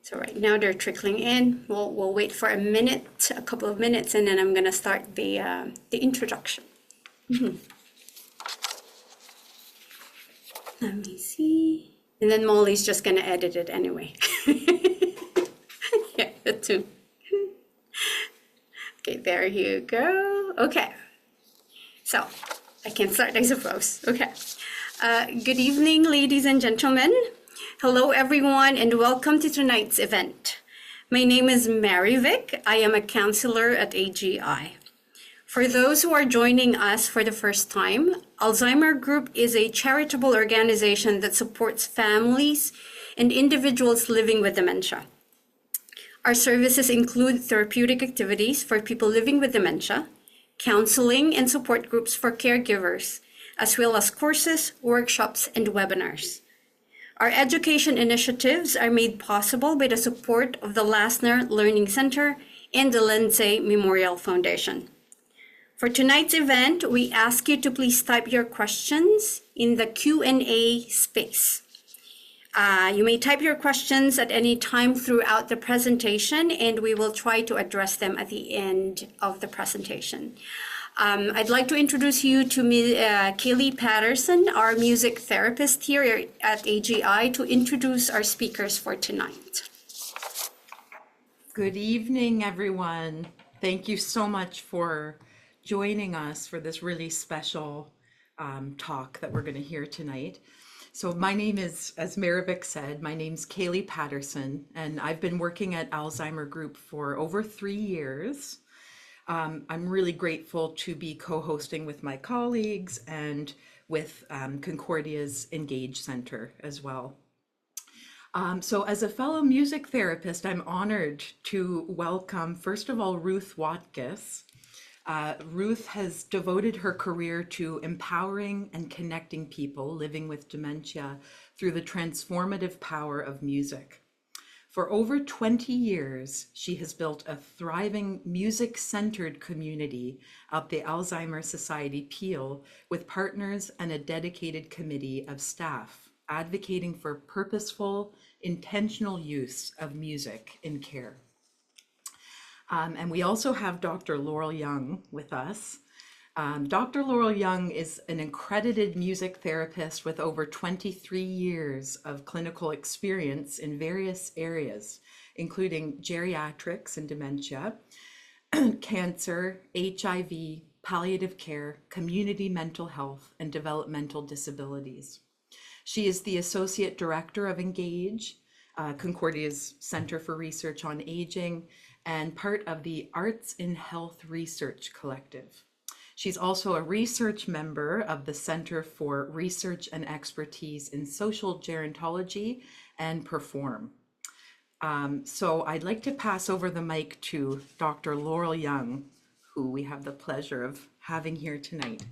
So right now they're trickling in. We'll wait for a couple of minutes, and then I'm gonna start the introduction. Let me see. And then Molly's just gonna edit it anyway. Yeah, the two. Okay, there you go. Okay, so I can start, I suppose. Okay. Good evening, ladies and gentlemen. Hello, everyone, and welcome to tonight's event. My name is Mary Vick. I am a counselor at AGI. For those who are joining us for the first time, Alzheimer Group is a charitable organization that supports families and individuals living with dementia. Our services include therapeutic activities for people living with dementia, counseling and support groups for caregivers, as well as courses, workshops, and webinars. Our education initiatives are made possible by the support of the Lassner Learning Center and the Lindsay Memorial Foundation. For tonight's event, we ask you to please type your questions in the Q&A space. You may type your questions at any time throughout the presentation, and we will try to address them at the end of the presentation. I'd like to introduce you to Kaylee Patterson, our music therapist here at AGI, to introduce our speakers for tonight. Good evening, everyone. Thank you so much for joining us for this really special talk that we're going to hear tonight. So my name is, as Maravik said, my name's Kaylee Patterson, and I've been working at Alzheimer Group for over 3 years. I'm really grateful to be co-hosting with my colleagues and with Concordia's Engage Center as well. So as a fellow music therapist, I'm honored to welcome, first of all, Ruth Watkiss. Ruth has devoted her career to empowering and connecting people living with dementia through the transformative power of music. For over 20 years, she has built a thriving music-centered community at the Alzheimer's Society Peel with partners and a dedicated committee of staff advocating for purposeful, intentional use of music in care. And we also have Dr. Laurel Young with us. Dr. Laurel Young is an accredited music therapist with over 23 years of clinical experience in various areas, including geriatrics and dementia, cancer, HIV, palliative care, community mental health, and developmental disabilities. She is the Associate Director of Engage, Concordia's Center for Research on Aging, and part of the Arts in Health Research Collective. She's also a research member of the Center for Research and Expertise in Social Gerontology and Perform. So I'd like to pass over the mic to Dr. Laurel Young, who we have the pleasure of having here tonight.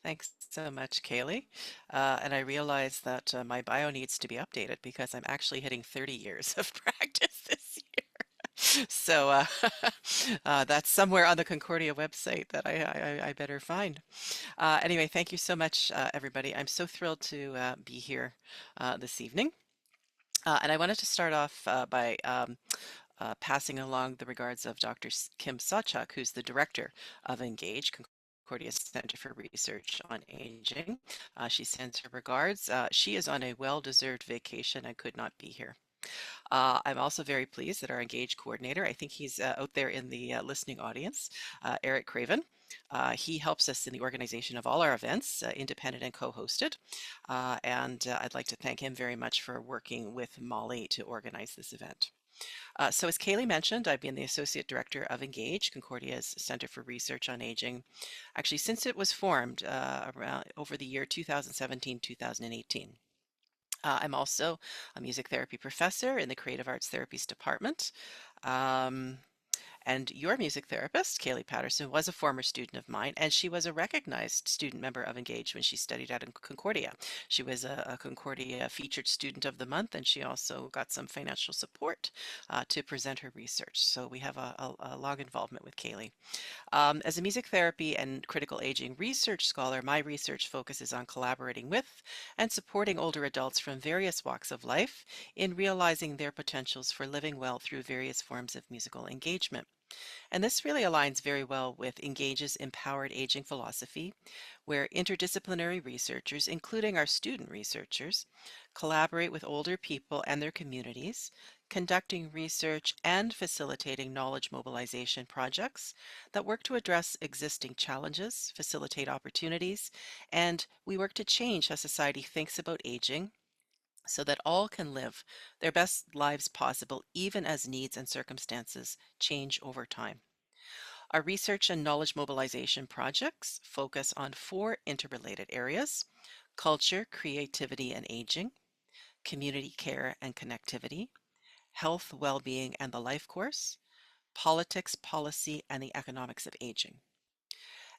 Thanks so much, Kaylee. And I realize that my bio needs to be updated because I'm actually hitting 30 years of practice this year. So that's somewhere on the Concordia website that I better find. Anyway, thank you so much, everybody. I'm so thrilled to be here this evening. And I wanted to start off by passing along the regards of Dr. Kim Sawchuk, who's the director of Engage, Concordia Center for Research on Aging. She sends her regards. She is on a well-deserved vacation and could not be here. I'm also very pleased that our Engage coordinator, I think he's out there in the listening audience, Eric Craven. He helps us in the organization of all our events, independent and co-hosted. And I'd like to thank him very much for working with Molly to organize this event. So as Kaylee mentioned, I've been the Associate Director of Engage, Concordia's Center for Research on Aging, actually since it was formed around over the year 2017-2018. I'm also a music therapy professor in the Creative Arts Therapies Department. And your music therapist, Kaylee Patterson, was a former student of mine, and she was a recognized student member of Engage when she studied at Concordia. She was a Concordia featured student of the month, and she also got some financial support to present her research. So we have a long involvement with Kaylee. As a music therapy and critical aging research scholar, my research focuses on collaborating with and supporting older adults from various walks of life in realizing their potentials for living well through various forms of musical engagement. And this really aligns very well with Engage's empowered aging philosophy, where interdisciplinary researchers, including our student researchers, collaborate with older people and their communities, conducting research and facilitating knowledge mobilization projects that work to address existing challenges, facilitate opportunities, and we work to change how society thinks about aging so that all can live their best lives possible, even as needs and circumstances change over time. Our research and knowledge mobilization projects focus on four interrelated areas: culture, creativity, and aging, community care and connectivity, health, well-being, and the life course, politics, policy, and the economics of aging.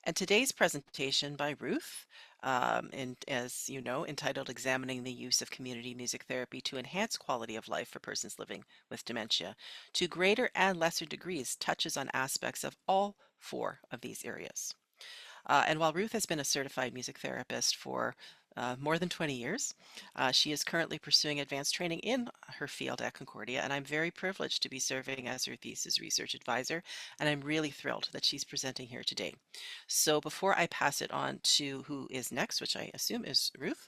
And today's presentation by Ruth, as you know, entitled Examining the Use of Community Music Therapy to Enhance Quality of Life for Persons Living with Dementia, to greater and lesser degrees touches on aspects of all four of these areas. And while Ruth has been a certified music therapist for more than 20 years, she is currently pursuing advanced training in her field at Concordia, and I'm very privileged to be serving as her thesis research advisor, and I'm really thrilled that she's presenting here today. So before I pass it on to who is next, which I assume is Ruth,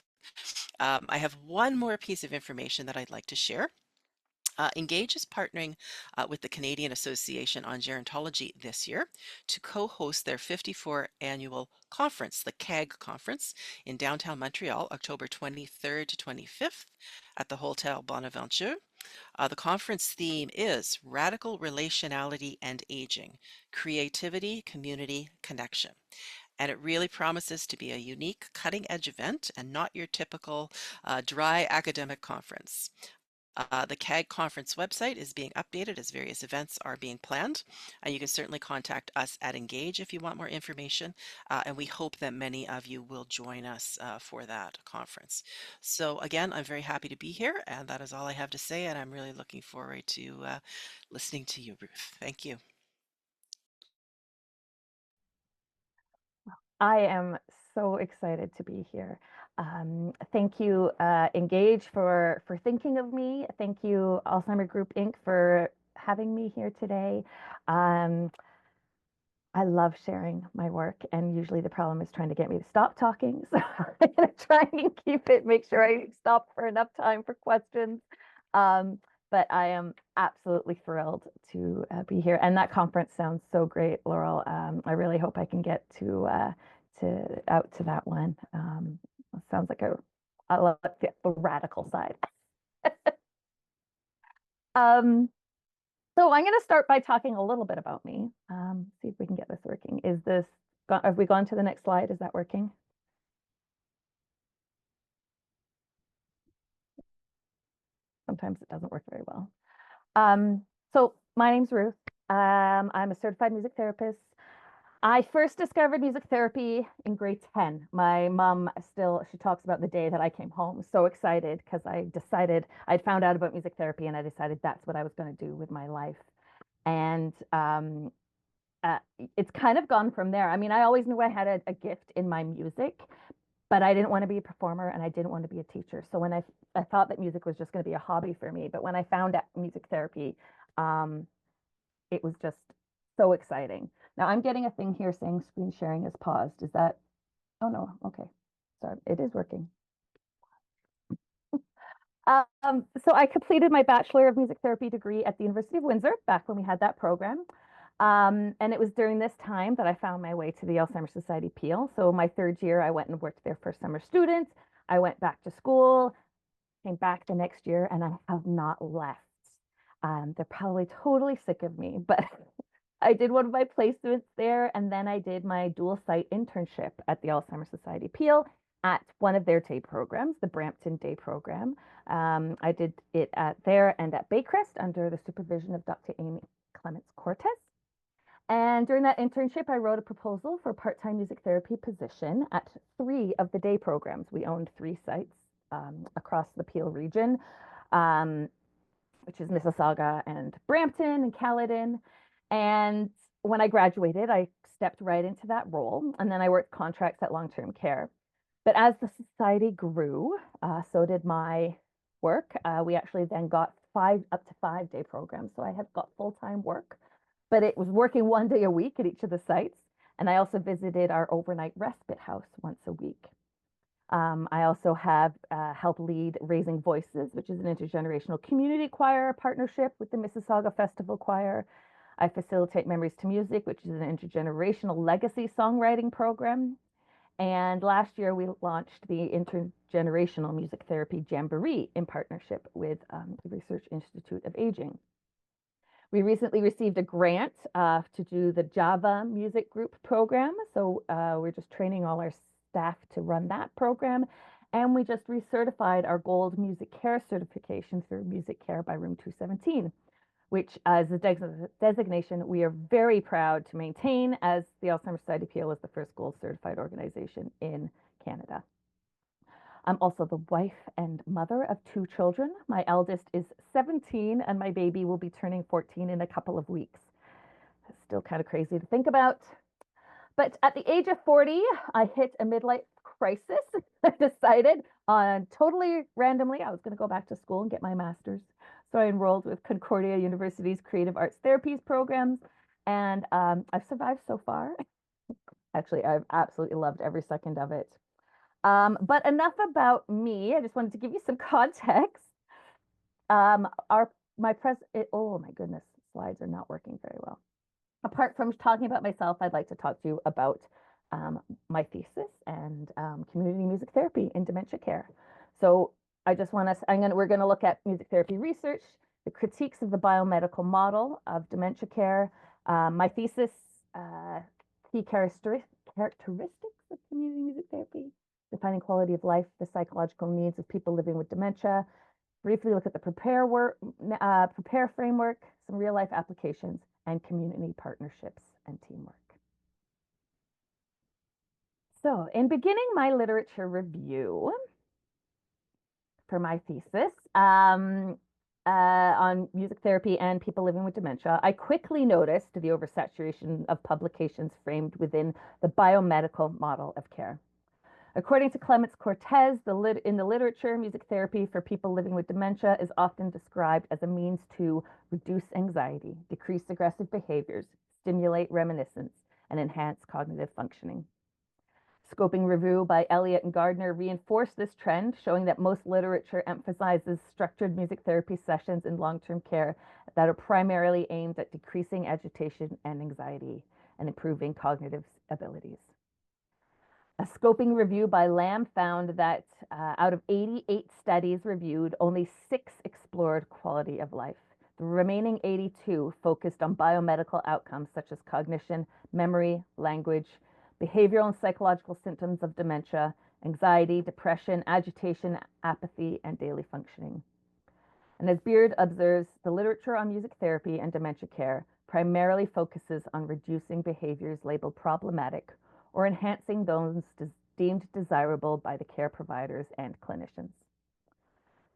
I have one more piece of information that I'd like to share. Engage is partnering with the Canadian Association on Gerontology this year to co-host their 54th annual conference, the CAG conference, in downtown Montreal, October 23rd to 25th at the Hotel Bonaventure. The conference theme is Radical Relationality and Aging, Creativity, Community, Connection. And it really promises to be a unique, cutting-edge event and not your typical dry academic conference. The CAG conference website is being updated as various events are being planned. You can certainly contact us at Engage if you want more information, and we hope that many of you will join us for that conference. So again, I'm very happy to be here, and that is all I have to say, and I'm really looking forward to listening to you, Ruth. Thank you. I am so excited to be here. Thank you, Engage, for thinking of me. Thank you, Alzheimer Group Inc., for having me here today. I love sharing my work, and usually the problem is trying to get me to stop talking. So I'm going to try and keep it, make sure I stop for enough time for questions. But I am absolutely thrilled to be here. And that conference sounds so great, Laurel. I really hope I can get out to that one. It sounds like I love the radical side. So I'm going to start by talking a little bit about me. See if we can get this working. Have we gone to the next slide? Is that working? Sometimes it doesn't work very well. So my name's Ruth. I'm a certified music therapist. I first discovered music therapy in grade 10. My mom she talks about the day that I came home so excited because I'd found out about music therapy and I decided that's what I was going to do with my life. And it's kind of gone from there. I mean, I always knew I had a gift in my music, but I didn't want to be a performer and I didn't want to be a teacher. So when I thought that music was just going to be a hobby for me, but when I found out music therapy, it was just so exciting. Now I'm getting a thing here saying screen sharing is paused. Is that, oh no, okay. Sorry, it is working. So I completed my Bachelor of Music Therapy degree at the University of Windsor back when we had that program. And it was during this time that I found my way to the Alzheimer's Society Peel. So my third year, I went and worked there for summer students. I went back to school, came back the next year, and I have not left. They're probably totally sick of me, but I did one of my placements there, and then I did my dual site internship at the Alzheimer's Society Peel at one of their day programs, the Brampton Day Program. I did it there and at Baycrest under the supervision of Dr. Amy Clements Cortez. And during that internship, I wrote a proposal for a part-time music therapy position at 3 of the day programs. We owned 3 sites across the Peel region, which is Mississauga and Brampton and Caledon. And when I graduated, I stepped right into that role. And then I worked contracts at long-term care. But as the society grew, so did my work. We actually then got up to 5-day programs. So I had got full-time work, but it was working 1 day a week at each of the sites. And I also visited our overnight respite house once a week. I also have helped lead Raising Voices, which is an intergenerational community choir partnership with the Mississauga Festival Choir. I facilitate Memories to Music, which is an intergenerational legacy songwriting program. And last year, we launched the Intergenerational Music Therapy Jamboree in partnership with the Research Institute of Aging. We recently received a grant to do the Java Music Group program. So we're just training all our staff to run that program. And we just recertified our Gold Music Care certification through Music Care by Room 217, which as a designation we are very proud to maintain, as the Alzheimer's Society PO was the first gold certified organization in Canada. I'm also the wife and mother of 2 children. My eldest is 17 and my baby will be turning 14 in a couple of weeks. It's still kind of crazy to think about. But at the age of 40, I hit a midlife crisis. I decided totally randomly I was going to go back to school and get my master's. So I enrolled with Concordia University's Creative Arts Therapies programs, and I've survived so far. Actually, I've absolutely loved every second of it. But enough about me. I just wanted to give you some context. Oh my goodness, slides are not working very well. Apart from talking about myself, I'd like to talk to you about my thesis and community music therapy in dementia care. So I just want we're going to look at music therapy research, the critiques of the biomedical model of dementia care, my thesis, key characteristics of community music therapy, defining quality of life, the psychological needs of people living with dementia, briefly look at the prepare framework, some real life applications, and community partnerships and teamwork. So in beginning my literature review for my thesis on music therapy and people living with dementia, I quickly noticed the oversaturation of publications framed within the biomedical model of care. According to Clements Cortez, in the literature, music therapy for people living with dementia is often described as a means to reduce anxiety, decrease aggressive behaviors, stimulate reminiscence, and enhance cognitive functioning. Scoping review by Elliott and Gardner reinforced this trend, showing that most literature emphasizes structured music therapy sessions in long-term care that are primarily aimed at decreasing agitation and anxiety and improving cognitive abilities. A scoping review by Lamb found that out of 88 studies reviewed, only 6 explored quality of life. The remaining 82 focused on biomedical outcomes such as cognition, memory, language, behavioral and psychological symptoms of dementia, anxiety, depression, agitation, apathy, and daily functioning. And as Beard observes, the literature on music therapy and dementia care primarily focuses on reducing behaviors labeled problematic or enhancing those deemed desirable by the care providers and clinicians.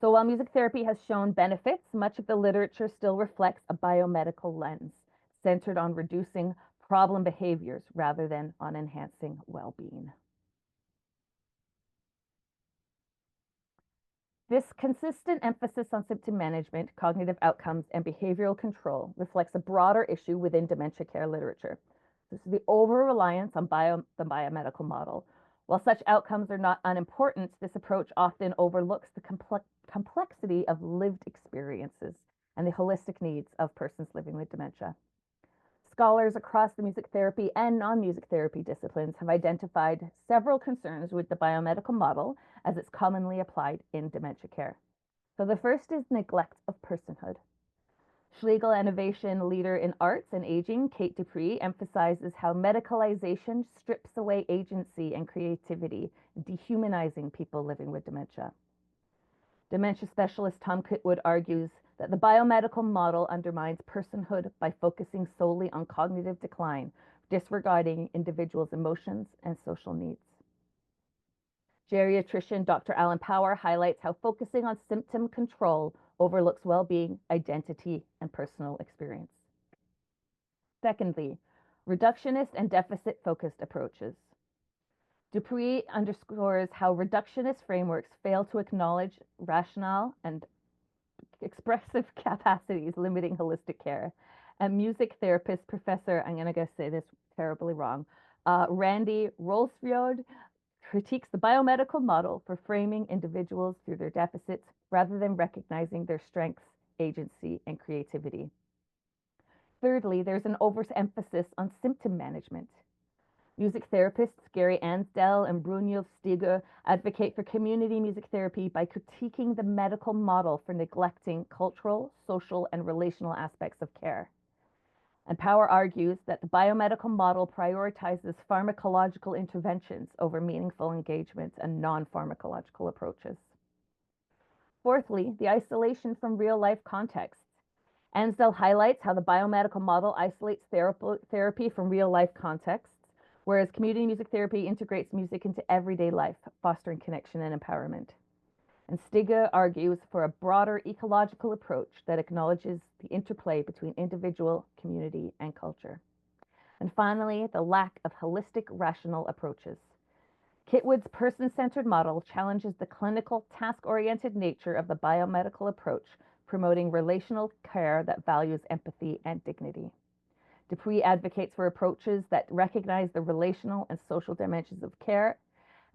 So while music therapy has shown benefits, much of the literature still reflects a biomedical lens centered on reducing problem behaviors rather than on enhancing well-being. This consistent emphasis on symptom management, cognitive outcomes, and behavioral control reflects a broader issue within dementia care literature. This is the over-reliance on the biomedical model. While such outcomes are not unimportant, this approach often overlooks the complexity of lived experiences and the holistic needs of persons living with dementia. Scholars across the music therapy and non-music therapy disciplines have identified several concerns with the biomedical model as it's commonly applied in dementia care. So the first is neglect of personhood. Schlegel Innovation Leader in Arts and Aging, Kate Dupree, emphasizes how medicalization strips away agency and creativity, dehumanizing people living with dementia. Dementia specialist Tom Kitwood argues that the biomedical model undermines personhood by focusing solely on cognitive decline, disregarding individuals' emotions and social needs. Geriatrician Dr. Alan Power highlights how focusing on symptom control overlooks well-being, identity, and personal experience. Secondly, reductionist and deficit-focused approaches. Dupuy underscores how reductionist frameworks fail to acknowledge rationale and expressive capacities limiting holistic care. And music therapist professor, I'm going to say this terribly wrong, Randy Rolfsfjord critiques the biomedical model for framing individuals through their deficits rather than recognizing their strengths, agency, and creativity. Thirdly, there's an overemphasis on symptom management. Music therapists Gary Ansdell and Brunhilde Stiger advocate for community music therapy by critiquing the medical model for neglecting cultural, social, and relational aspects of care. And Power argues that the biomedical model prioritizes pharmacological interventions over meaningful engagements and non-pharmacological approaches. Fourthly, the isolation from real-life contexts. Ansdell highlights how the biomedical model isolates therapy from real-life contexts, whereas community music therapy integrates music into everyday life, fostering connection and empowerment. And Stiga argues for a broader ecological approach that acknowledges the interplay between individual, community, and culture. And finally, the lack of holistic rational approaches. Kitwood's person-centered model challenges the clinical, task-oriented nature of the biomedical approach, promoting relational care that values empathy and dignity. Dupuy advocates for approaches that recognize the relational and social dimensions of care,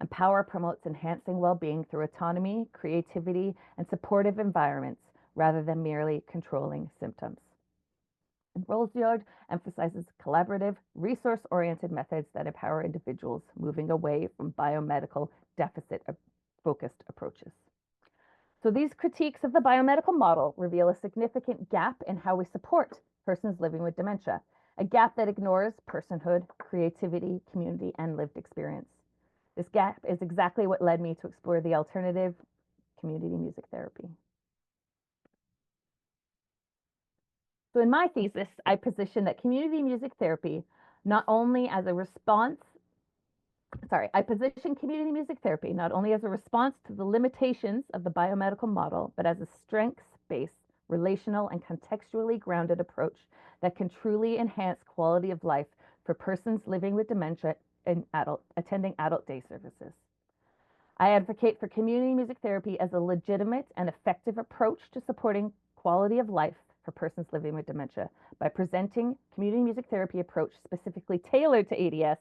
and Power promotes enhancing well-being through autonomy, creativity, and supportive environments rather than merely controlling symptoms. And Rolfsjord emphasizes collaborative, resource-oriented methods that empower individuals, moving away from biomedical deficit-focused approaches. So these critiques of the biomedical model reveal a significant gap in how we support persons living with dementia, a gap that ignores personhood, creativity, community, and lived experience. This gap is exactly what led me to explore the alternative community music therapy. So in my thesis, I position that community music therapy not only as a response, I position community music therapy not only as a response to the limitations of the biomedical model, but as a strengths-based, relational, and contextually grounded approach that can truly enhance quality of life for persons living with dementia and attending adult day services. I advocate for community music therapy as a legitimate and effective approach to supporting quality of life for persons living with dementia by presenting community music therapy approach specifically tailored to ADS,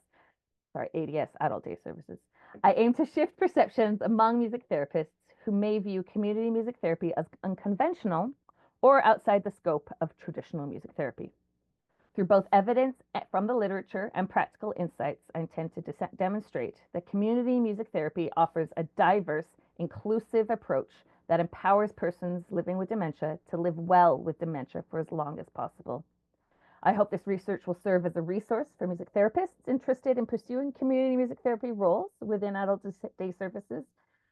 adult day services. I aim to shift perceptions among music therapists who may view community music therapy as unconventional or outside the scope of traditional music therapy. Through both evidence from the literature and practical insights, I intend to demonstrate that community music therapy offers a diverse, inclusive approach that empowers persons living with dementia to live well with dementia for as long as possible. I hope this research will serve as a resource for music therapists interested in pursuing community music therapy roles within adult day services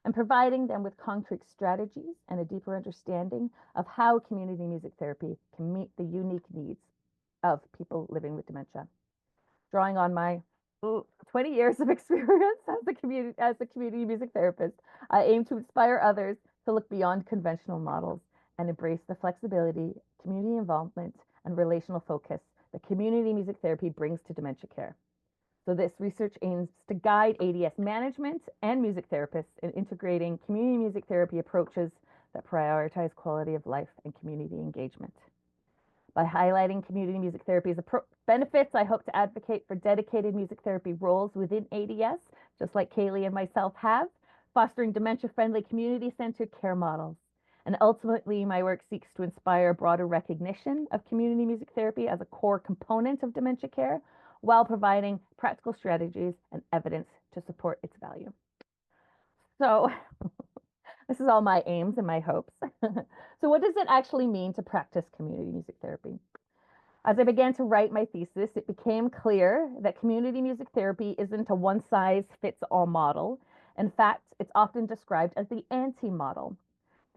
and providing them with concrete strategies and a deeper understanding of how community music therapy can meet the unique needs of people living with dementia. Drawing on my 20 years of experience as a community music therapist, I aim to inspire others to look beyond conventional models and embrace the flexibility, community involvement, and relational focus that community music therapy brings to dementia care. So this research aims to guide ADS management and music therapists in integrating community music therapy approaches that prioritize quality of life and community engagement. By highlighting community music therapy's benefits, I hope to advocate for dedicated music therapy roles within ADS, just like Kaylee and myself have, fostering dementia-friendly community-centered care models. And ultimately, my work seeks to inspire broader recognition of community music therapy as a core component of dementia care, while providing practical strategies and evidence to support its value. So this is all my aims and my hopes. So what does it actually mean to practice community music therapy? As I began to write my thesis, it became clear that community music therapy isn't a one-size-fits-all model. In fact, it's often described as the anti-model.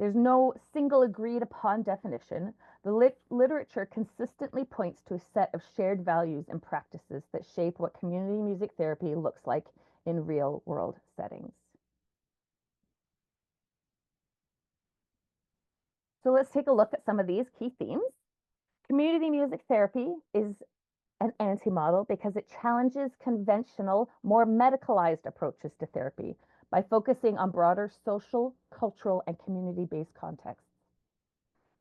There's no single agreed upon definition. The literature consistently points to a set of shared values and practices that shape what community music therapy looks like in real world settings. So let's take a look at some of these key themes. Community music therapy is an anti-model because it challenges conventional, more medicalized approaches to therapy by focusing on broader social, cultural, and community-based contexts.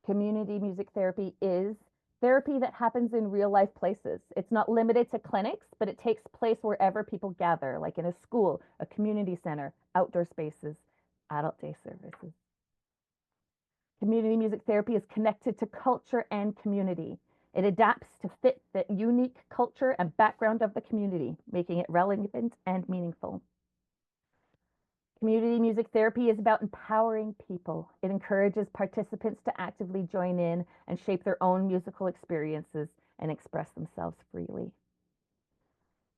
Community music therapy is therapy that happens in real life places. It's not limited to clinics, but it takes place wherever people gather, like in a school, a community center, outdoor spaces, adult day services. Community music therapy is connected to culture and community. It adapts to fit the unique culture and background of the community, making it relevant and meaningful. Community music therapy is about empowering people. It encourages participants to actively join in and shape their own musical experiences and express themselves freely.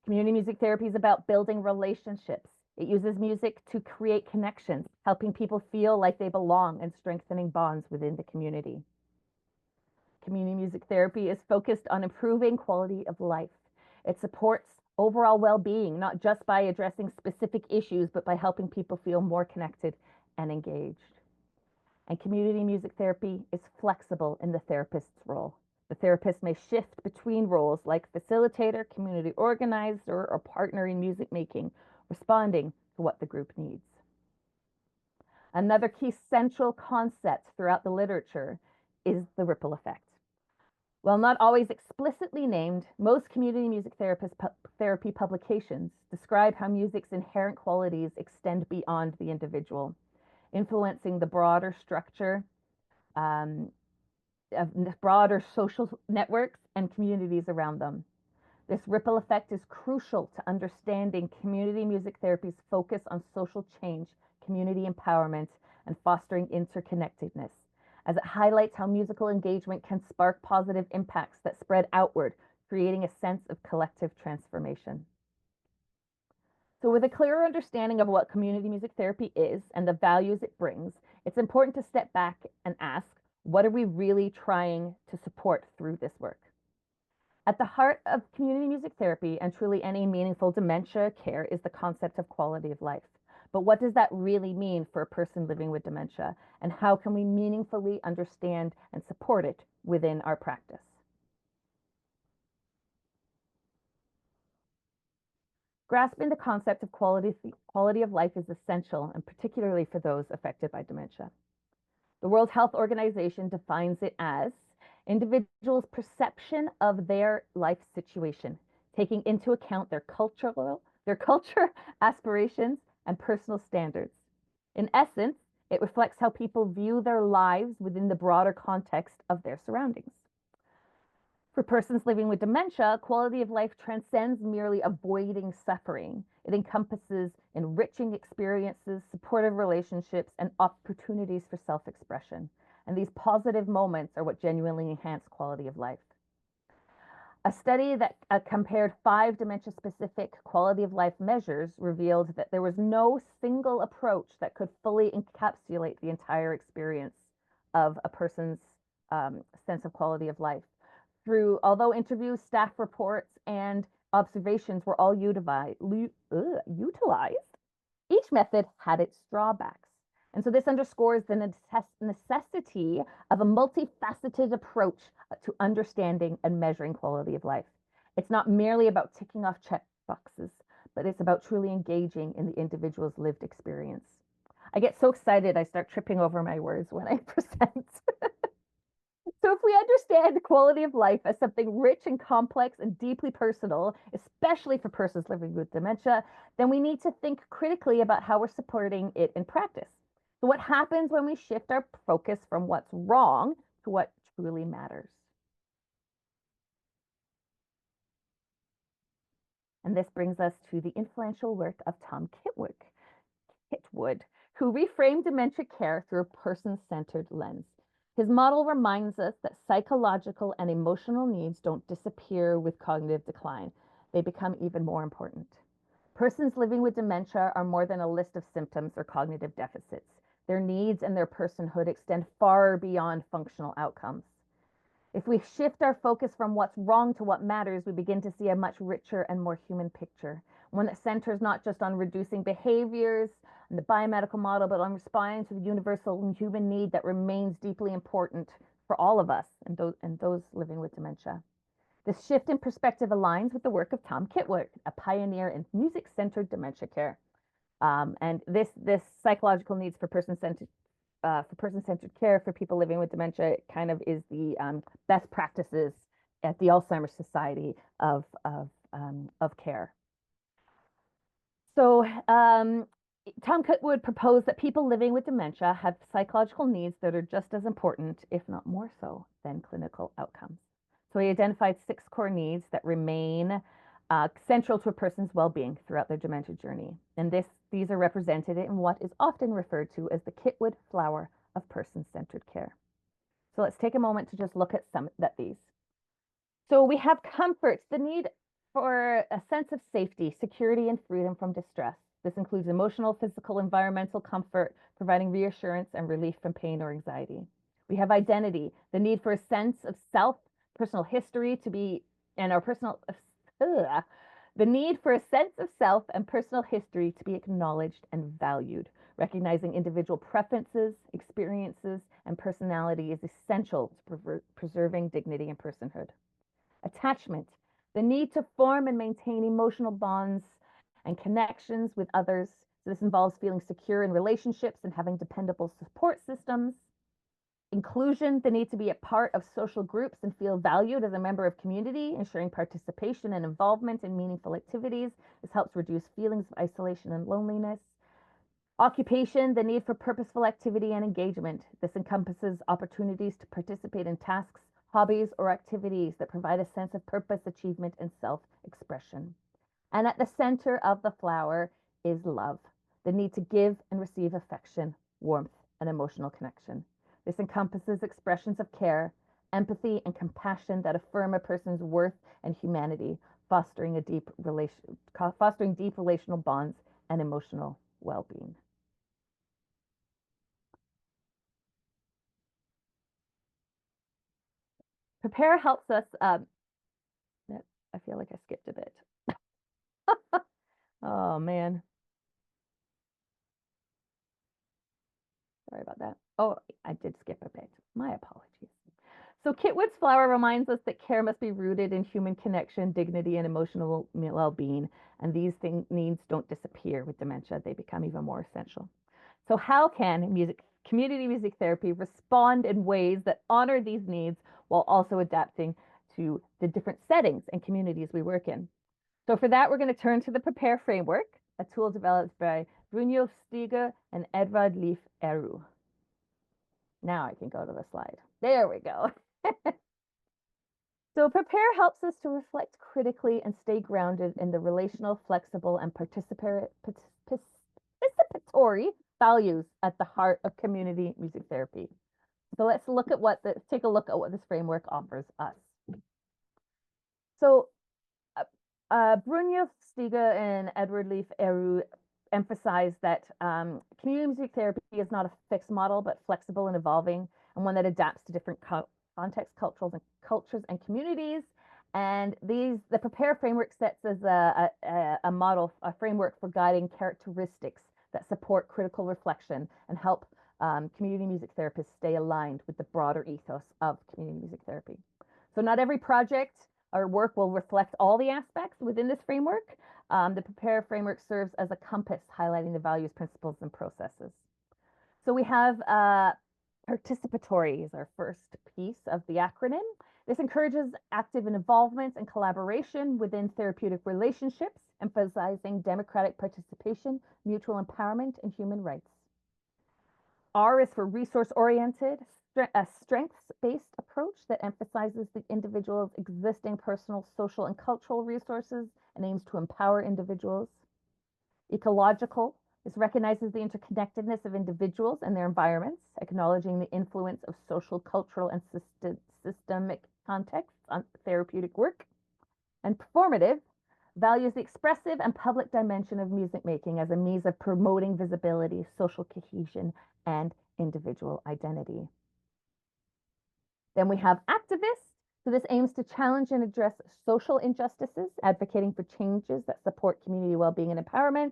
Community music therapy is about building relationships. It uses music to create connections, helping people feel like they belong and strengthening bonds within the community. Community music therapy is focused on improving quality of life. It supports overall well-being, not just by addressing specific issues, but by helping people feel more connected and engaged. And community music therapy is flexible in the therapist's role. The therapist may shift between roles like facilitator, community organizer, or partner in music making, responding to what the group needs. Another key central concept throughout the literature is the ripple effect. While not always explicitly named, most community music therapy publications describe how music's inherent qualities extend beyond the individual, influencing the broader structure of broader social networks and communities around them. This ripple effect is crucial to understanding community music therapy's focus on social change, community empowerment, and fostering interconnectedness, as it highlights how musical engagement can spark positive impacts that spread outward, creating a sense of collective transformation. So with a clearer understanding of what community music therapy is and the values it brings, it's important to step back and ask, what are we really trying to support through this work? At the heart of community music therapy and truly any meaningful dementia care is the concept of quality of life. But what does that really mean for a person living with dementia? And how can we meaningfully understand and support it within our practice? Grasping the concept of quality of life is essential, and particularly for those affected by dementia. The World Health Organization defines it as individuals' perception of their life situation, taking into account their culture, aspirations, and personal standards. In essence, it reflects how people view their lives within the broader context of their surroundings. For persons living with dementia, quality of life transcends merely avoiding suffering. It encompasses enriching experiences, supportive relationships, and opportunities for self-expression. And these positive moments are what genuinely enhance quality of life. A study that compared 5 dementia-specific quality of life measures revealed that there was no single approach that could fully encapsulate the entire experience of a person's sense of quality of life. Although interviews, staff reports, and observations were all utilized, each method had its drawbacks. And so this underscores the necessity of a multifaceted approach to understanding and measuring quality of life. It's not merely about ticking off check boxes, but it's about truly engaging in the individual's lived experience. I get so excited, I start tripping over my words when I present. So if we understand the quality of life as something rich and complex and deeply personal, especially for persons living with dementia, then we need to think critically about how we're supporting it in practice. So what happens when we shift our focus from what's wrong to what truly matters? And this brings us to the influential work of Tom Kitwood, who reframed dementia care through a person-centered lens. His model reminds us that psychological and emotional needs don't disappear with cognitive decline. They become even more important. Persons living with dementia are more than a list of symptoms or cognitive deficits. Their needs and their personhood extend far beyond functional outcomes. If we shift our focus from what's wrong to what matters, we begin to see a much richer and more human picture, one that centers not just on reducing behaviors and the biomedical model, but on responding to the universal and human need that remains deeply important for all of us and those living with dementia. This shift in perspective aligns with the work of Tom Kitwood, a pioneer in music-centered dementia care. And this psychological needs for person-centered care for people living with dementia kind of is the best practices at the Alzheimer's Society of care. So Tom Kitwood proposed that people living with dementia have psychological needs that are just as important, if not more so, than clinical outcomes. So he identified 6 core needs that remain central to a person's well-being throughout their dementia journey. And these are represented in what is often referred to as the Kitwood flower of person-centered care. So let's take a moment to just look at these. So we have comfort, the need for a sense of safety, security, and freedom from distress. This includes emotional, physical, environmental comfort, providing reassurance and relief from pain or anxiety. We have identity, the need for a sense of self, personal history to be, and our personal, the need for a sense of self and personal history to be acknowledged and valued. Recognizing individual preferences, experiences, and personality is essential to preserving dignity and personhood. Attachment, the need to form and maintain emotional bonds and connections with others. So this involves feeling secure in relationships and having dependable support systems. Inclusion, the need to be a part of social groups and feel valued as a member of community, ensuring participation and involvement in meaningful activities. This helps reduce feelings of isolation and loneliness. Occupation, the need for purposeful activity and engagement. This encompasses opportunities to participate in tasks, hobbies, or activities that provide a sense of purpose, achievement, and self-expression. And at the center of the flower is love, the need to give and receive affection, warmth, and emotional connection. This encompasses expressions of care, empathy, and compassion that affirm a person's worth and humanity, fostering deep relational bonds and emotional well-being. Prepare helps us, I feel like I skipped a bit. Oh man. Sorry about that. Oh, I did skip a bit. My apologies. So Kitwood's flower reminds us that care must be rooted in human connection, dignity, and emotional well-being. And these needs don't disappear with dementia. They become even more essential. So how can community music therapy respond in ways that honor these needs while also adapting to the different settings and communities we work in? So for that, we're going to turn to the Prepare framework, a tool developed by Brynjolf Stiege and Edvard Leif Eru. Now I can go to the slide. There we go. So Prepare helps us to reflect critically and stay grounded in the relational, flexible, and participatory values at the heart of community music therapy. So let's take a look at what this framework offers us. So Brynjolf Stiege and Edvard Leif Eru emphasize that community music therapy is not a fixed model, but flexible and evolving, and one that adapts to different contexts, cultures, and communities. And the Prepare framework sets as a model, a framework for guiding characteristics that support critical reflection and help community music therapists stay aligned with the broader ethos of community music therapy. So not every project or work will reflect all the aspects within this framework. The Prepare framework serves as a compass highlighting the values, principles, and processes. So we have participatory is our first piece of the acronym. This encourages active involvement and collaboration within therapeutic relationships, emphasizing democratic participation, mutual empowerment, and human rights. R is for resource-oriented, a strengths-based approach that emphasizes the individual's existing personal, social, and cultural resources and aims to empower individuals. Ecological, this recognizes the interconnectedness of individuals and their environments, acknowledging the influence of social, cultural, and systemic contexts on therapeutic work. And performative values the expressive and public dimension of music making as a means of promoting visibility, social cohesion, and individual identity. Then we have activists. So this aims to challenge and address social injustices, advocating for changes that support community well-being and empowerment.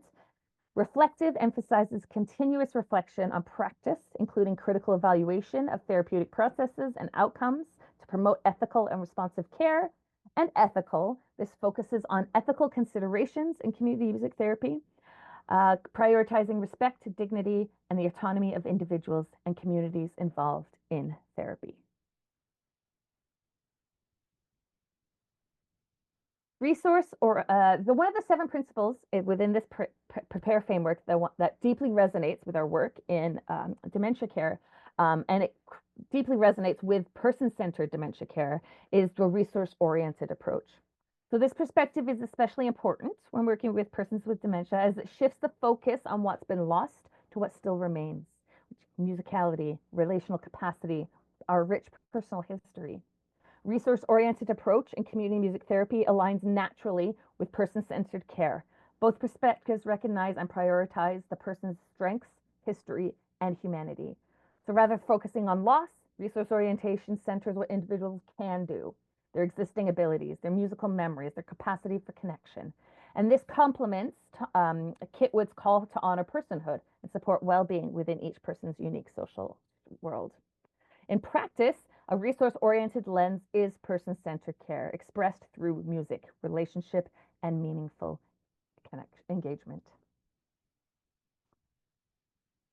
Reflective emphasizes continuous reflection on practice, including critical evaluation of therapeutic processes and outcomes to promote ethical and responsive care. And ethical, this focuses on ethical considerations in community music therapy, prioritizing respect to dignity and the autonomy of individuals and communities involved in therapy. Resource or one of the 7 principles within this prepare framework that deeply resonates with our work in dementia care, and it deeply resonates with person-centered dementia care, is the resource-oriented approach. So this perspective is especially important when working with persons with dementia, as it shifts the focus on what's been lost to what still remains: musicality, relational capacity, our rich personal history. Resource-oriented approach in community music therapy aligns naturally with person-centered care. Both perspectives recognize and prioritize the person's strengths, history, and humanity. So rather focusing on loss, resource orientation centers what individuals can do, their existing abilities, their musical memories, their capacity for connection. And this complements Kit Wood's call to honor personhood and support well-being within each person's unique social world. In practice, a resource-oriented lens is person-centered care expressed through music, relationship, and meaningful engagement.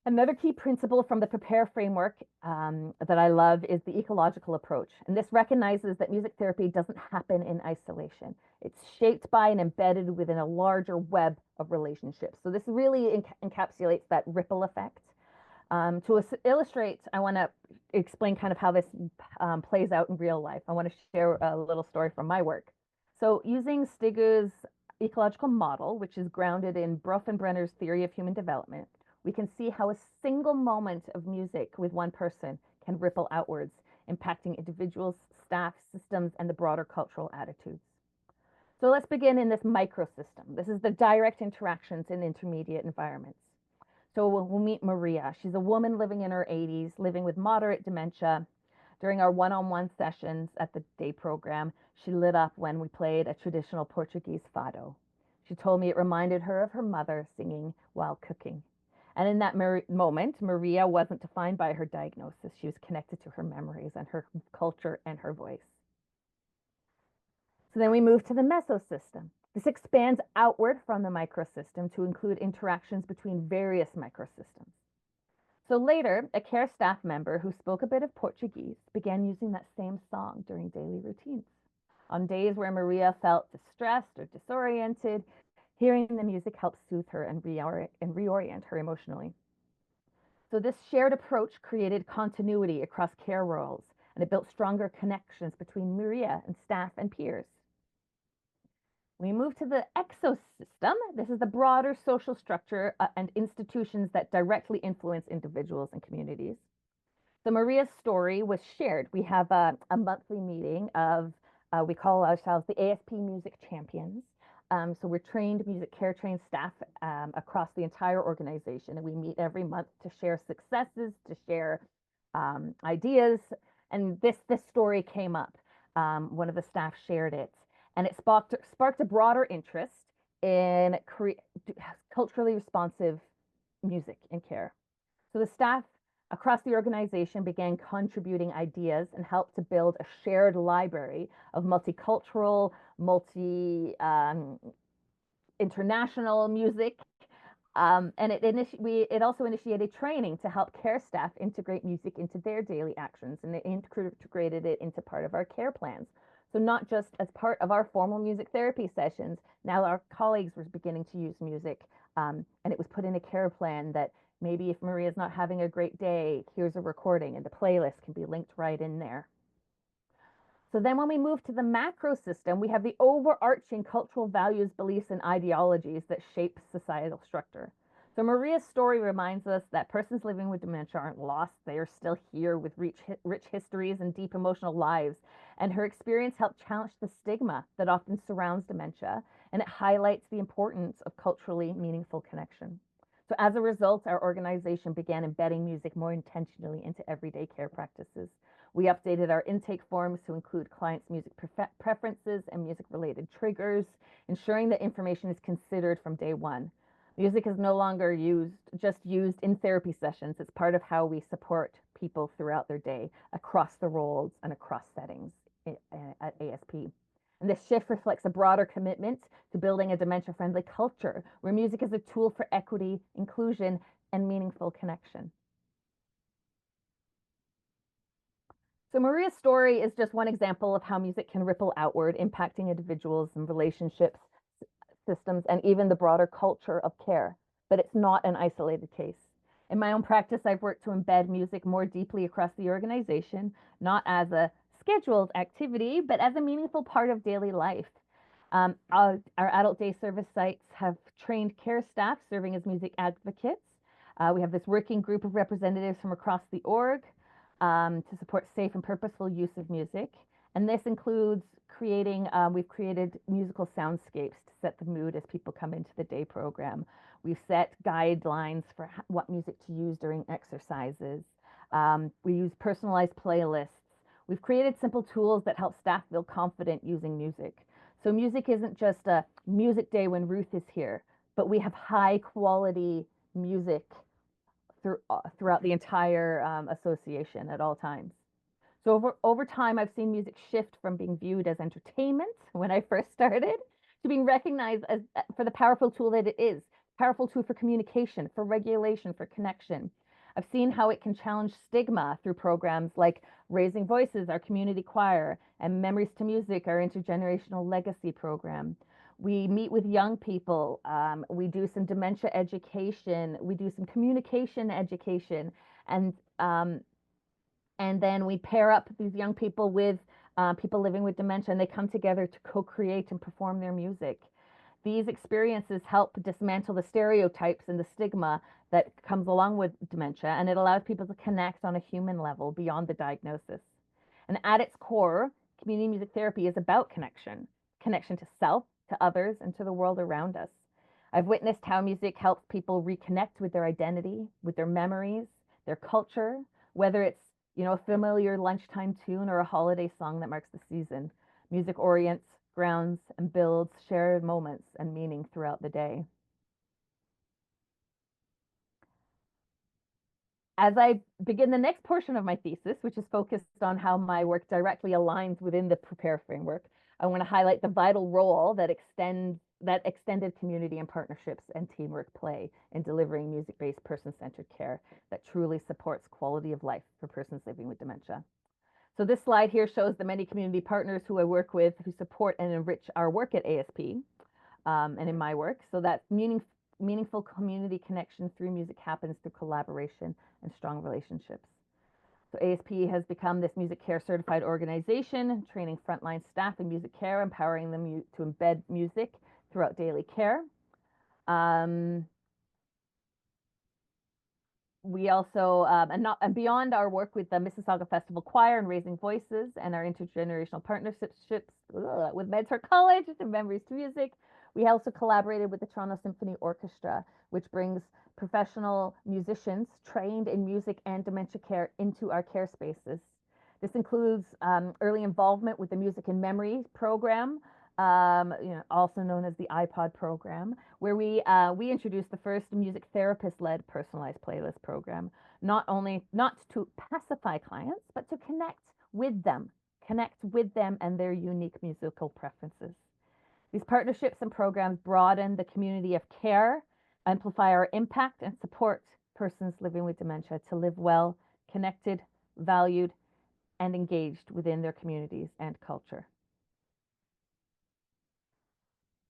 Another key principle from the Prepare framework that I love is the ecological approach. And this recognizes that music therapy doesn't happen in isolation. It's shaped by and embedded within a larger web of relationships. So this really encapsulates that ripple effect. To illustrate, I want to explain kind of how this plays out in real life. I want to share a little story from my work. So using Stigler's ecological model, which is grounded in Bronfenbrenner's theory of human development, we can see how a single moment of music with one person can ripple outwards, impacting individuals, staff, systems, and the broader cultural attitudes. So let's begin in this microsystem. This is the direct interactions in intermediate environments. So we'll meet Maria. She's a woman living in her 80s, living with moderate dementia. During our one-on-one sessions at the day program, she lit up when we played a traditional Portuguese fado. She told me it reminded her of her mother singing while cooking. And in that moment, Maria wasn't defined by her diagnosis. She was connected to her memories and her culture and her voice. So then we move to the mesosystem. This expands outward from the microsystem to include interactions between various microsystems. So later, a care staff member who spoke a bit of Portuguese began using that same song during daily routines. On days where Maria felt distressed or disoriented, hearing the music helped soothe her and reorient her emotionally. So this shared approach created continuity across care roles, and it built stronger connections between Maria and staff and peers. We move to the exosystem. This is the broader social structure and institutions that directly influence individuals and communities. So Maria's story was shared. We have a monthly meeting of, we call ourselves the ASP Music Champions. So we're trained, music care trained staff across the entire organization, and we meet every month to share successes, to share ideas. And this story came up. One of the staff shared it. And it sparked a broader interest in culturally responsive music in care. So the staff across the organization began contributing ideas and helped to build a shared library of multicultural, international music. And it also initiated training to help care staff integrate music into their daily actions, and they integrated it into part of our care plans. So not just as part of our formal music therapy sessions, now our colleagues were beginning to use music, and it was put in a care plan that maybe if Maria's not having a great day, here's a recording, and the playlist can be linked right in there. So then when we move to the macro system, we have the overarching cultural values, beliefs, and ideologies that shape societal structure. So Maria's story reminds us that persons living with dementia aren't lost. They are still here with rich histories and deep emotional lives. And her experience helped challenge the stigma that often surrounds dementia, and it highlights the importance of culturally meaningful connection. So as a result, our organization began embedding music more intentionally into everyday care practices. We updated our intake forms to include clients' music preferences and music-related triggers, ensuring that information is considered from day one. Music is no longer just used in therapy sessions. It's part of how we support people throughout their day, across the roles and across settings at ASP. And this shift reflects a broader commitment to building a dementia-friendly culture where music is a tool for equity, inclusion, and meaningful connection. So Maria's story is just one example of how music can ripple outward, impacting individuals and relationships, systems, and even the broader culture of care. But it's not an isolated case. In my own practice, I've worked to embed music more deeply across the organization, not as a scheduled activity, but as a meaningful part of daily life. Our adult day service sites have trained care staff serving as music advocates. We have this working group of representatives from across the org to support safe and purposeful use of music. And this includes we've created musical soundscapes to set the mood as people come into the day program. We've set guidelines for what music to use during exercises. We use personalized playlists. We've created simple tools that help staff feel confident using music. So music isn't just a music day when Ruth is here, but we have high quality music throughout the entire association at all times. So over time, I've seen music shift from being viewed as entertainment when I first started to being recognized as for the powerful tool that it is, powerful tool for communication, for regulation, for connection. I've seen how it can challenge stigma through programs like Raising Voices, our community choir, and Memories to Music, our intergenerational legacy program. We meet with young people. We do some dementia education. We do some communication education, and then we pair up these young people with people living with dementia, and they come together to co-create and perform their music. These experiences help dismantle the stereotypes and the stigma that comes along with dementia, and it allows people to connect on a human level beyond the diagnosis. And at its core, community music therapy is about connection, connection to self, to others, and to the world around us. I've witnessed how music helps people reconnect with their identity, with their memories, their culture, whether it's a familiar lunchtime tune or a holiday song that marks the season. Music orients, grounds, and builds shared moments and meaning throughout the day. As I begin the next portion of my thesis, which is focused on how my work directly aligns within the PREPARE framework, I want to highlight the vital role that extended community and partnerships and teamwork play in delivering music-based person-centered care that truly supports quality of life for persons living with dementia. So this slide here shows the many community partners who I work with who support and enrich our work at ASP and in my work. So that meaningful community connection through music happens through collaboration and strong relationships. So ASP has become this music care certified organization, training frontline staff in music care, empowering them to embed music throughout daily care. We also, and beyond our work with the Mississauga Festival Choir and Raising Voices and our intergenerational partnerships with Mentor College and Memories to Music, we also collaborated with the Toronto Symphony Orchestra, which brings professional musicians trained in music and dementia care into our care spaces. This includes early involvement with the Music and Memory program, also known as the iPod program, where we introduced the first music therapist-led personalized playlist program, not to pacify clients, but to connect with them and their unique musical preferences. These partnerships and programs broaden the community of care, amplify our impact, and support persons living with dementia to live well, connected, valued, and engaged within their communities and culture.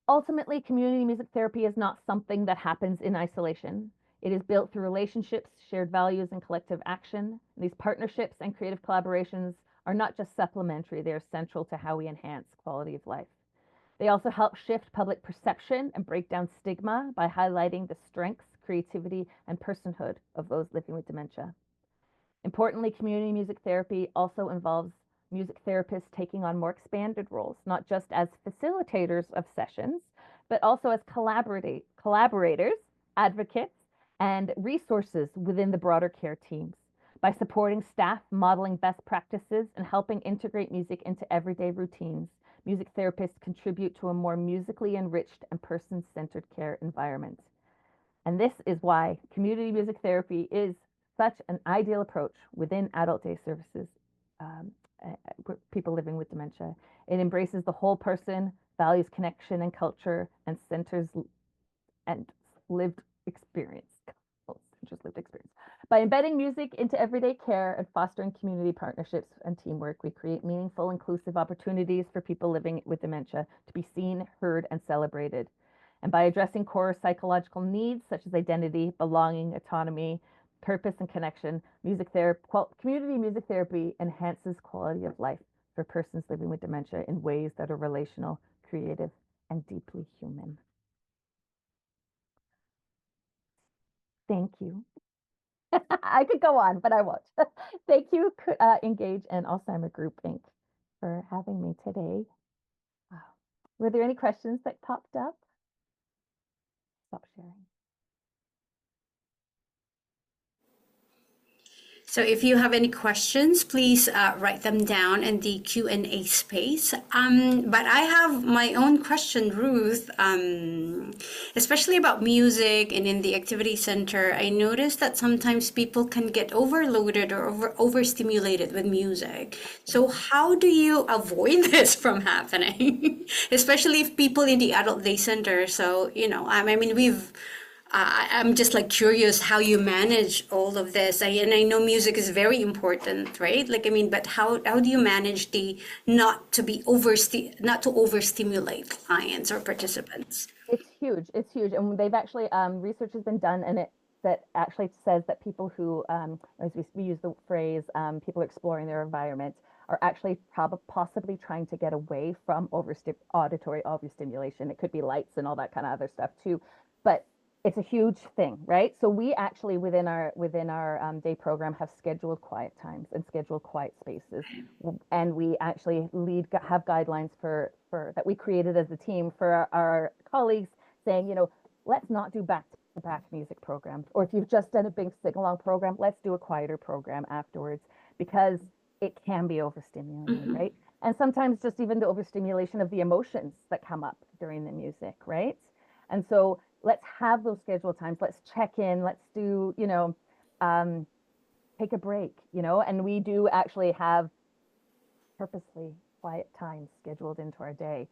Ultimately, community music therapy is not something that happens in isolation. It is built through relationships, shared values, and collective action. These partnerships and creative collaborations are not just supplementary, they are central to how we enhance quality of life. They also help shift public perception and break down stigma by highlighting the strengths, creativity, and personhood of those living with dementia. Importantly, community music therapy also involves music therapists taking on more expanded roles, not just as facilitators of sessions, but also as collaborators, advocates, and resources within the broader care teams. By supporting staff, modeling best practices, and helping integrate music into everyday routines, music therapists contribute to a more musically enriched and person-centered care environment. And this is why community music therapy is such an ideal approach within adult day services, um, people living with dementia. It embraces the whole person, values connection and culture, and centers and lived experience. Just lived experience. By embedding music into everyday care and fostering community partnerships and teamwork, we create meaningful, inclusive opportunities for people living with dementia to be seen, heard, and celebrated. And by addressing core psychological needs such as identity, belonging, autonomy, purpose, and connection, community music therapy enhances quality of life for persons living with dementia in ways that are relational, creative, and deeply human. Thank you. I could go on, but I won't. Thank you, Engage and Alzheimer Group, Inc., for having me today. Wow. Were there any questions that popped up? Stop sharing. So if you have any questions, please write them down in the Q&A space. But I have my own question, Ruth, especially about music and in the activity center. I noticed that sometimes people can get overloaded or overstimulated with music. So how do you avoid this from happening? Especially if people in the adult day center. So, I mean, I'm just like curious how you manage all of this. And I know music is very important, right? But how do you manage not to overstimulate clients or participants? It's huge. It's huge. And they've actually, research has been done that actually says that people who, as we use the phrase, people exploring their environment are actually possibly trying to get away from auditory overstimulation. It could be lights and all that kind of other stuff too. But it's a huge thing, right? So we actually within our day program have scheduled quiet times and scheduled quiet spaces, and we actually have guidelines for that we created as a team for our colleagues, saying, let's not do back-to-back music programs, or if you've just done a big sing-along program, let's do a quieter program afterwards, because it can be overstimulating, right? And sometimes just even the overstimulation of the emotions that come up during the music, right? And so let's have those scheduled times. Let's check in. Let's do, take a break, and we do actually have purposely quiet times scheduled into our day.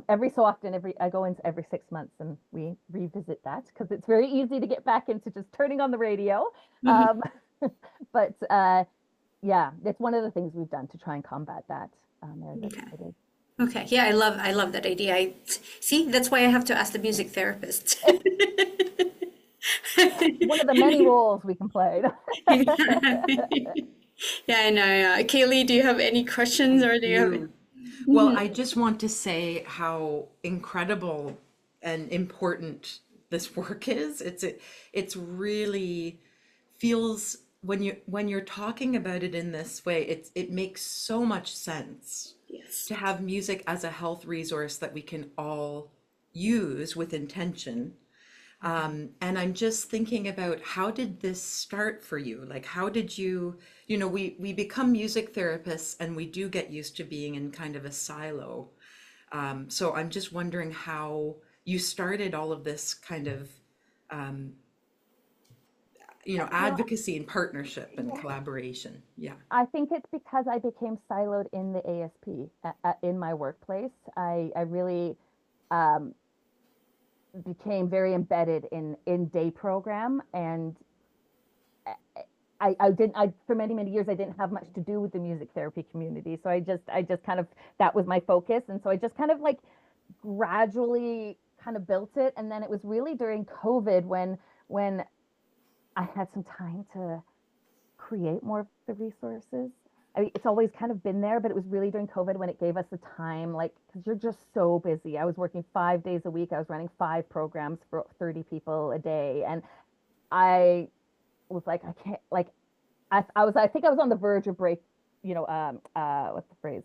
Every so often, I go into every 6 months and we revisit that because it's very easy to get back into just turning on the radio. But yeah, it's one of the things we've done to try and combat that. Okay. Yeah, I love that idea. See, that's why I have to ask the music therapist. One of the many roles we can play. Yeah, I know. Kaylee, do you have any questions or do you have? Well, I just want to say how incredible and important this work is. It's really feels when you're talking about it in this way, it makes so much sense. Yes. To have music as a health resource that we can all use with intention. And I'm just thinking about, how did this start for you? Like, how did we become music therapists and we do get used to being in kind of a silo. So I'm just wondering how you started all of this kind of, advocacy and partnership and collaboration. Yeah. I think it's because I became siloed in the ASP in my workplace. I really became very embedded in day program, and I for many years I didn't have much to do with the music therapy community. So I just kind of, that was my focus, and so I just kind of like gradually kind of built it. And then it was really during COVID when I had some time to create more of the resources. I mean, it's always kind of been there, but it was really during COVID when it gave us the time, like, because you're just so busy. I was working 5 days a week. I was running 5 programs for 30 people a day. And I was like, I can't, like, I think I was on the verge of what's the phrase?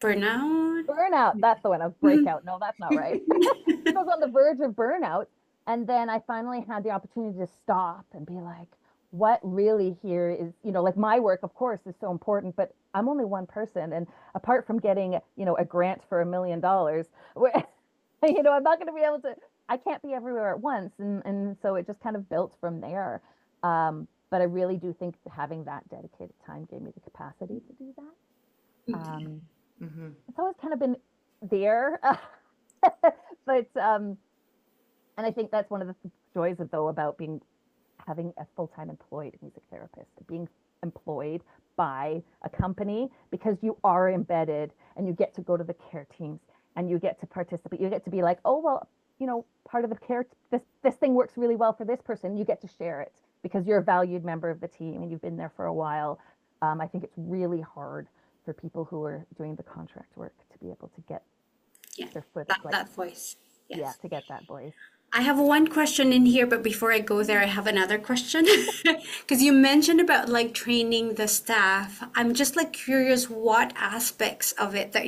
Burnout. Burnout. That's the one. Of breakout. No, that's not right. I was on the verge of burnout. And then I finally had the opportunity to stop and be like, what really here is, like my work, of course, is so important, but I'm only one person. And apart from getting, a grant for $1 million, I'm not going to be able to, I can't be everywhere at once. And so it just kind of built from there. But I really do think having that dedicated time gave me the capacity to do that. Mm-hmm. It's always kind of been there. But and I think that's one of the joys of though about having a full-time employed music therapist, being employed by a company, because you are embedded and you get to go to the care teams and you get to participate. You get to be like, oh well, part of the care, this thing works really well for this person. You get to share it because you're a valued member of the team and you've been there for a while. I think it's really hard for people who are doing the contract work to be able to get Yeah, their foot, that, like, that voice. yeah, Yes. to get that voice. I have one question in here, but before I go there, I have another question. Because you mentioned about like training the staff. I'm just like curious what aspects of it that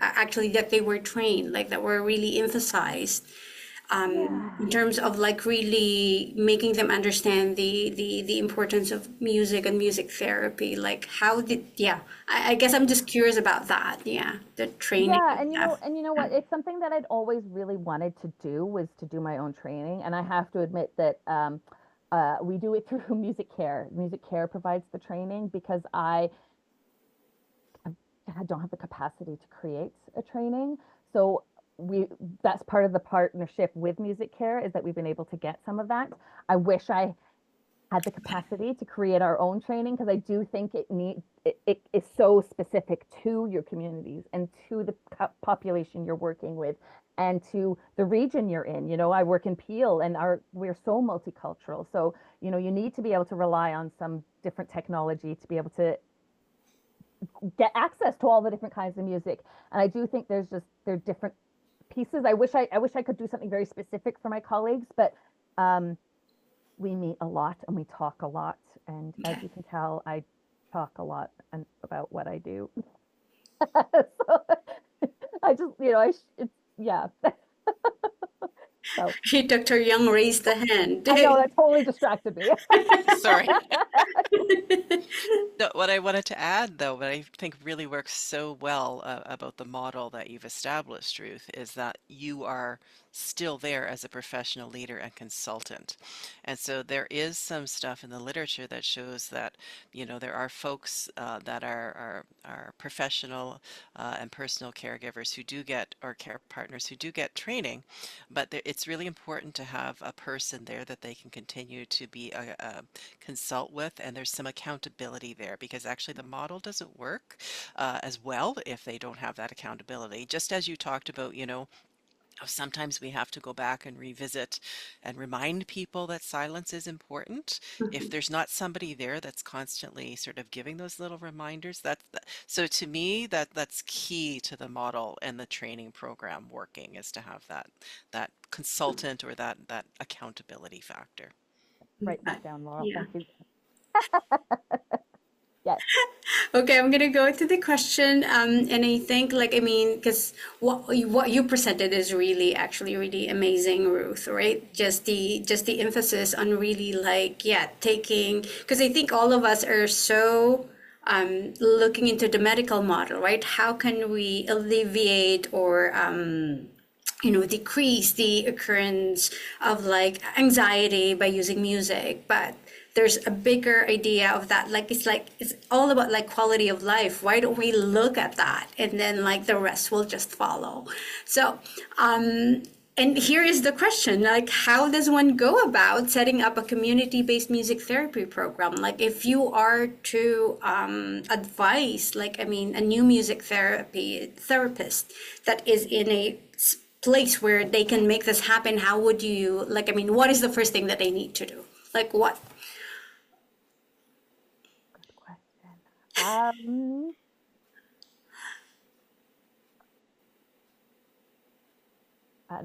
actually that they were trained, like that were really emphasized in Yeah. terms of like really making them understand the importance of music and music therapy. Like how did, yeah, I guess I'm just curious about that. Yeah, the training Yeah, of and staff. what? It's something that I'd always really wanted to do, was to do my own training. And I have to admit that we do it through Music Care. Music Care provides the training because I don't have the capacity to create a training. So that's part of the partnership with Music Care, is that we've been able to get some of that. I wish I had the capacity to create our own training, because I do think it is so specific to your communities and to the population you're working with and to the region you're in. I work in Peel and we're so multicultural. So, you need to be able to rely on some different technology to be able to get access to all the different kinds of music. And I do think there are different pieces. I wish I could do something very specific for my colleagues, but we meet a lot and we talk a lot. And as Okay. you can tell, I talk a lot about what I do. So I just, it's, yeah. So Hey, Dr. Young raised the hand. I know that totally distracted me. Sorry. No, what I wanted to add, though, what I think really works so well about the model that you've established, Ruth, is that you are still there as a professional leader and consultant. And so there is some stuff in the literature that shows that, there are folks that are professional and personal caregivers who do get, or care partners who do get training, but it's really important to have a person there that they can continue to be a consult with, and there's some accountability there, because actually the model doesn't work as well if they don't have that accountability. Just as you talked about, sometimes we have to go back and revisit and remind people that silence is important. If there's not somebody there that's constantly sort of giving those little reminders, so to me that's key to the model and the training program working, is to have that consultant or that accountability factor. Write that down, Laurel. Yeah. Thank you. Yes. Okay, I'm gonna go to the question, and I think, like, I mean, because what you presented is really, actually, really amazing, Ruth. Right? Just the emphasis on really, like, yeah, taking, because I think all of us are so looking into the medical model, right? How can we alleviate or decrease the occurrence of like anxiety by using music? But there's a bigger idea of that. Like it's all about like quality of life. Why don't we look at that, and then like the rest will just follow? So, and here is the question, like, how does one go about setting up a community-based music therapy program? Like, if you are to advise, like, I mean, a new music therapist that is in a place where they can make this happen, how would you, like, I mean, what is the first thing that they need to do? Like, what? Good question.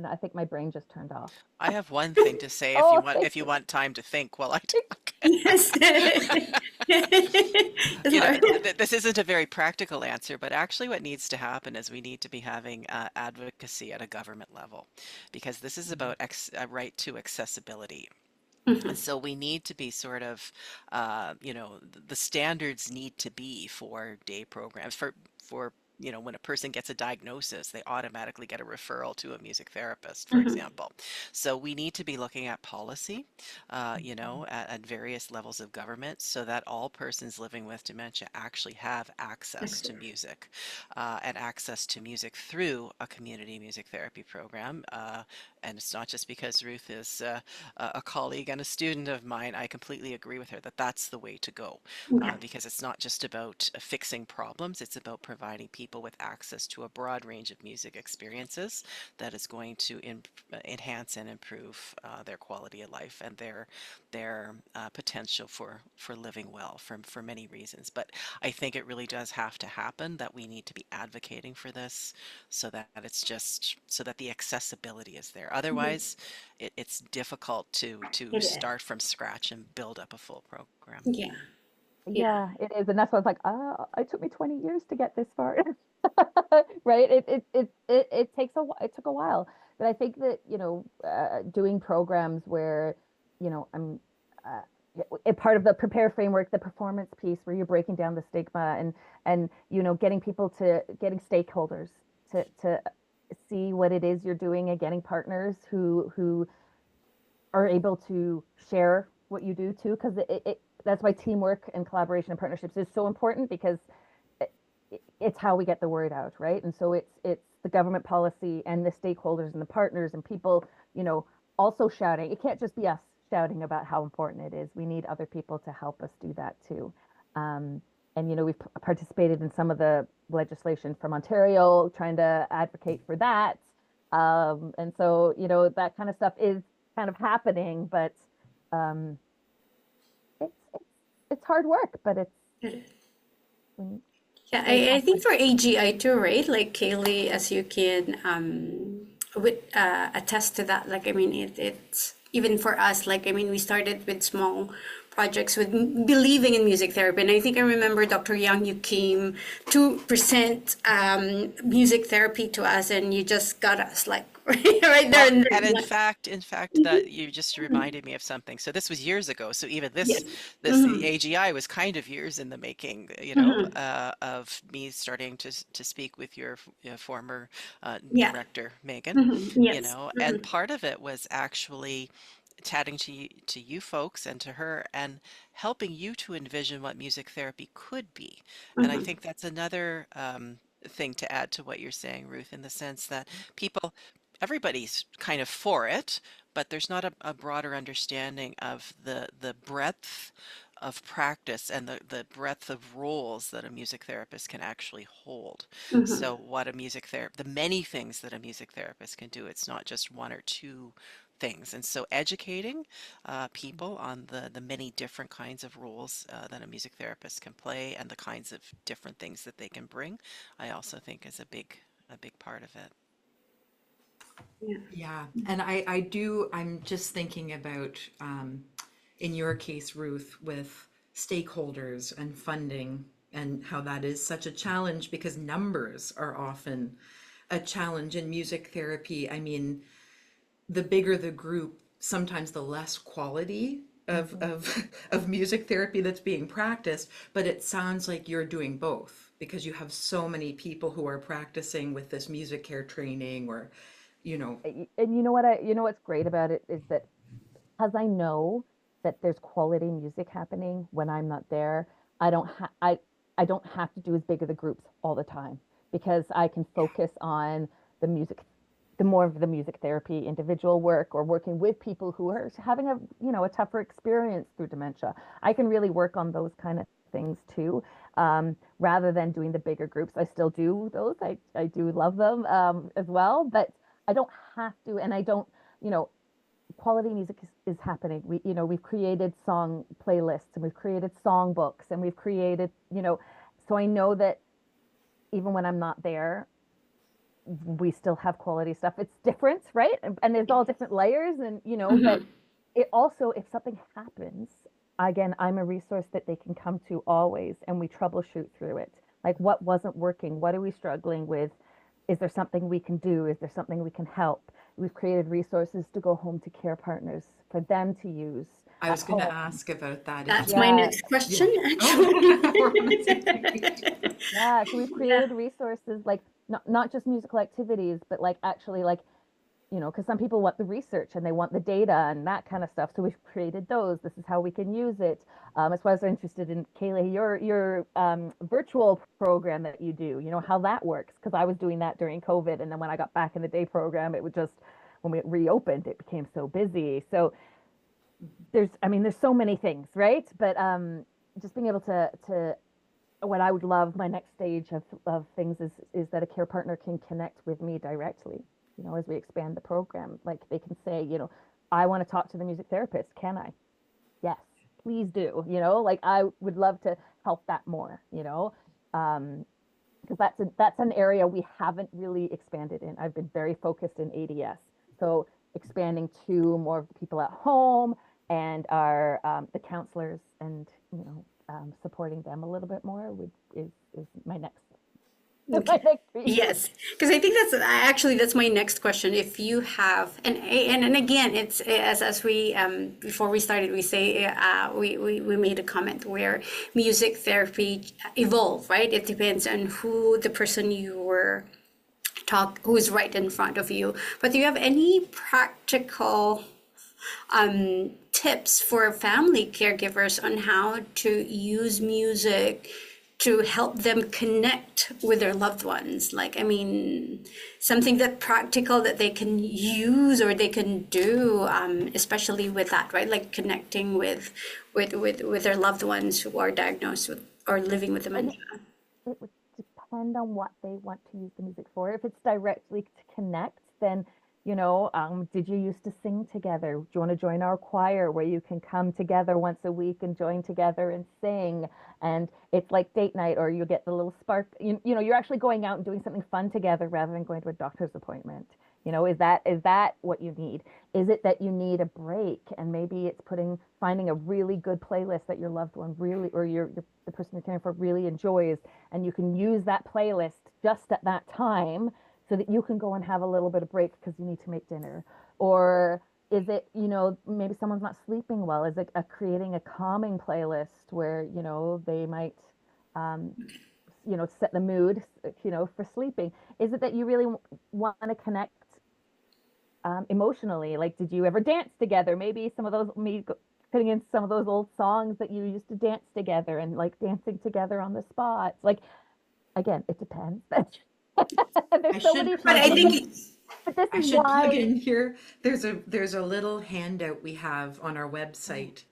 No, I think my brain just turned off. I have one thing to say if you Oh, want thank if you you. want time to think while I talk. Yes. You know, Sorry. this isn't a very practical answer, but actually what needs to happen is we need to be having advocacy at a government level because this is about a right to accessibility. And Mhm. so we need to be sort of, the standards need to be for day programs for, when a person gets a diagnosis, they automatically get a referral to a music therapist, for Mhm. example. So we need to be looking at policy, at various levels of government so that all persons living with dementia actually have access to music, and access to music through a community music therapy program. And it's not just because Ruth is a colleague and a student of mine. I completely agree with her that that's the way to go, Okay. because it's not just about fixing problems, it's about providing people with access to a broad range of music experiences that is going to enhance and improve their quality of life and their potential for living well for many reasons. But I think it really does have to happen that we need to be advocating for this so that it's just so that the accessibility is there. Mhm. Otherwise, it's difficult to It is. start from scratch and build up a full program. Yeah. Yeah. Yeah, it is. And that's why I was like, it took me 20 years to get this far. Right? It takes it took a while. But I think that, doing programs where, I'm a part of the prepare framework, the performance piece where you're breaking down the stigma and getting stakeholders to see what it is you're doing and getting partners who are able to share what you do too, because that's why teamwork and collaboration and partnerships is so important because it, it's how we get the word out, right? And so it's the government policy and the stakeholders and the partners and people, also shouting. It can't just be us shouting about how important it is. We need other people to help us do that too. Um, and we've participated in some of the legislation from Ontario, trying to advocate for that. And so, that kind of stuff is kind of happening, but um, it's it's hard work, but it's It is. mm, Yeah, very I think complex. for AGI too, right? Like Kaylee, as you can attest to that. Like, I mean, it's even for us. Like, I mean, we started with small projects with believing in music therapy, and I think I remember Dr. Young, you came to present music therapy to us, and you just got us like right there Well, and and then. in fact, that you just reminded me of something. So this was years ago. So even Yes. the Mm-hmm. AGI was kind of years in the making, Mm-hmm. of me starting to speak with your former Yeah. director, Megan, Mm-hmm. Yes. and Mm-hmm. part of it was actually chatting to you folks and to her and helping you to envision what music therapy could be. And I Mm-hmm. think that's another thing to add to what you're saying, Ruth, in the sense that people everybody's kind of for it, but there's not a broader understanding of the breadth of practice and the breadth of roles that a music therapist can actually hold. Mm-hmm. So what a music therapist, the many things that a music therapist can do, it's not just one or two things. And so educating people on the many different kinds of roles that a music therapist can play and the kinds of different things that they can bring, I also think is a big part of it. Yeah. Yeah, and I'm just thinking about, in your case, Ruth, with stakeholders and funding and how that is such a challenge because numbers are often a challenge in music therapy. I mean, the bigger the group, sometimes the less quality of music therapy that's being practiced, but it sounds like you're doing both because you have so many people who are practicing with this music care training or, you know, And what's great about it is that because I know that there's quality music happening when I'm not there, I don't ha I don't have to do as big of the groups all the time because I can focus on the music, the more of the music therapy, individual work, or working with people who are having a tougher experience through dementia. I can really work on those kind of things too, rather than doing the bigger groups. I still do those. I do love them as well, but I don't have to, and I don't, you know, quality music is happening. We've created song playlists and we've created song books and we've created, so I know that even when I'm not there, we still have quality stuff. It's different, right? And there's all different layers and, but Mm-hmm. it also, if something happens, again, I'm a resource that they can come to always, and we troubleshoot through it. Like, what wasn't working? What are we struggling with? Is there something we can do? Is there something we can help? We've created resources to go home to care partners for them to use I at was going to home. ask about that. If That's you, my Yeah, next question, yeah. actually. Oh, we're on the same page. yeah. So we've Yeah. created resources like not just musical activities, but like actually like, you know, because some people want the research and they want the data and that kind of stuff. So we've created those. This is how we can use it. That's why I was interested in Kaylee, your virtual program that you do. You know how that works, because I was doing that during COVID, and then when I got back in the day program, it would just when we reopened, it became so busy. So there's so many things, right? But just being able to what I would love my next stage of things is that a care partner can connect with me directly, you know, as we expand the program. Like they can say, you know, I want to talk to the music therapist. Can I? Yes, please do. You know, like I would love to help that more, you know, because that's an area we haven't really expanded in. I've been very focused in ADS. So expanding to more of the people at home and our the counselors and supporting them a little bit more is my next my Okay. next resource. Yes, because I think that's my next question. If you have and again, it's as we before we started, we say we made a comment where music therapy evolve, right? It depends on who the person you were who's right in front of you. But do you have any practical tips for family caregivers on how to use music to help them connect with their loved ones? Like, I mean, something that practical that they can use or they can do, especially with that, right? Like connecting with their loved ones who are diagnosed with or living with And dementia. it would depend on what they want to use the music for. If it's directly to connect, then, you know, did you used to sing together? Do you want to join our choir where you can come together once a week and join together and sing? And it's like date night, or you get the little spark, you know, you're actually going out and doing something fun together rather than going to a doctor's appointment. You know, is that what you need? Is it that you need a break and maybe it's finding a really good playlist that your loved one really, or the person you're caring for really enjoys, and you can use that playlist just at that time so that you can go and have a little bit of break because you need to make dinner? Or is it, you know, maybe someone's not sleeping well? Is it creating a calming playlist where, you know, they might um, you know, set the mood, you know, for sleeping? Is it that you really want to connect emotionally? Like, did you ever dance together? Maybe some of those, me putting in some of those old songs that you used to dance together and like dancing together on the spot. Like, again, it depends. I There's so should many, But plug I but in. think, this I is should plug why. in here. There's a little handout we have on our website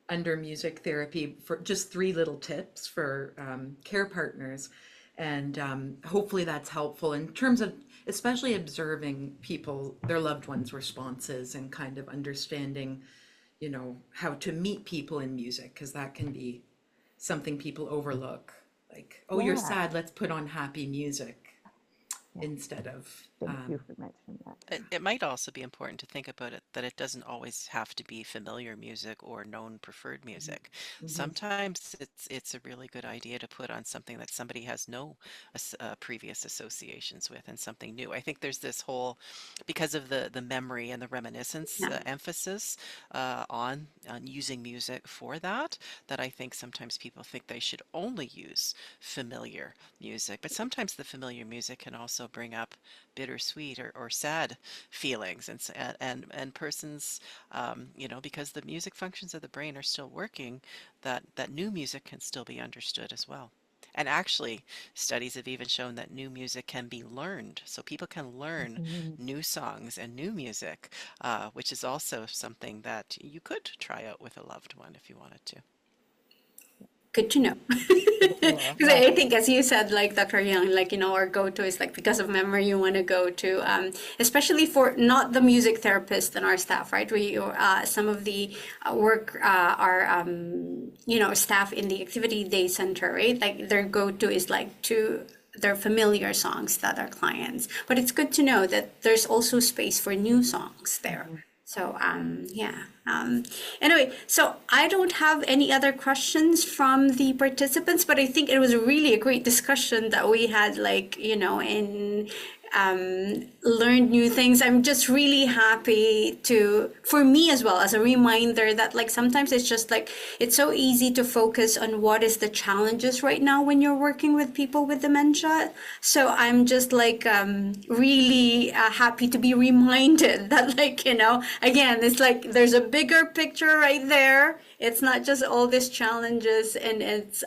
under music therapy for just 3 little tips for care partners, and hopefully that's helpful in terms of especially observing people, their loved ones' responses, and kind of understanding, you know, how to meet people in music, because that can be something people overlook. Like, oh, you're Yeah, sad, let's put on happy music yeah. instead of Thank you for mentioning that. It might also be important to think about it that it doesn't always have to be familiar music or known preferred music. Mhm. Sometimes it's a really good idea to put on something that somebody has no previous associations with and something new. I think there's this whole, because of the memory and the reminiscence yeah. emphasis on using music for that, that I think sometimes people think they should only use familiar music. But sometimes the familiar music can also bring up bittersweet or sad feelings, and persons, you know, because the music functions of the brain are still working, that new music can still be understood as well. And actually, studies have even shown that new music can be learned. So people can learn Mhm. new songs and new music, which is also something that you could try out with a loved one if you wanted to. Good to know. Yeah, Because well, I think, as you said, like Dr. Young, like, you know, our go-to is like because of memory, you want to go to, especially for not the music therapist and our staff, right? Some of the our, you know, staff in the activity day center, right? Like their go-to is like to their familiar songs that are clients. But it's good to know that there's also space for new songs there. So, yeah. Anyway, so I don't have any other questions from the participants, but I think it was really a great discussion that we had, like, and learned new things. I'm just really happy for me as well, as a reminder that, like, sometimes it's just like, it's so easy to focus on what is the challenges right now when you're working with people with dementia. So I'm just like really happy to be reminded that, like, again, it's like there's a bigger picture right there. It's not just all these challenges, and it's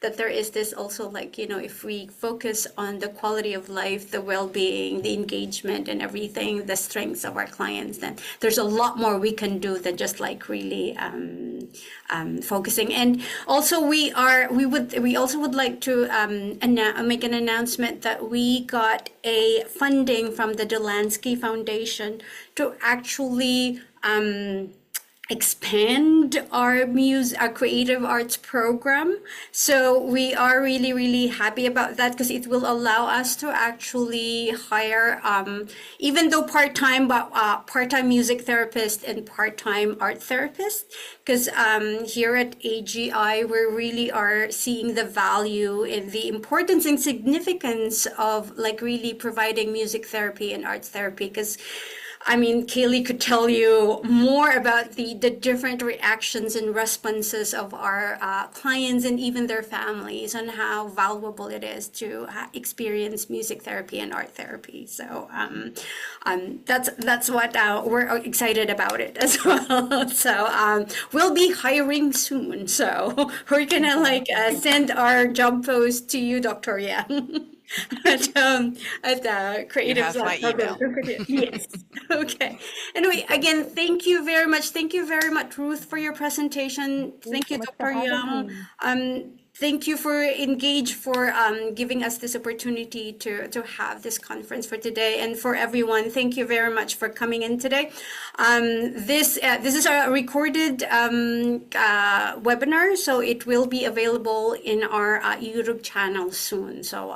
that there is this also, like, if we focus on the quality of life, the well-being, the engagement and everything, the strengths of our clients, then there's a lot more we can do than just like really focusing. And also we also would like to make an announcement that we got a funding from the Delansky Foundation to actually expand our creative arts program. So we are really, really happy about that, because it will allow us to actually hire, even though part-time, but part-time music therapist and part-time art therapist. Because here at AGI, we really are seeing the value and the importance and significance of, like, really providing music therapy and arts therapy. Because I mean, Kaylee could tell you more about the different reactions and responses of our clients and even their families on how valuable it is to experience music therapy and art therapy. So that's what we're excited about it as well. So we'll be hiring soon. So we're gonna like send our job post to you, Dr. Yang. at You Creative have my email. Yes. Okay. Anyway, again, thank you very much. Thank you very much, Ruth, for your presentation. Thank you, so much for Dr. Young. having me. Thank you for giving us this opportunity to have this conference for today. And for everyone, thank you very much for coming in today. This is a recorded webinar, so it will be available in our YouTube channel soon. So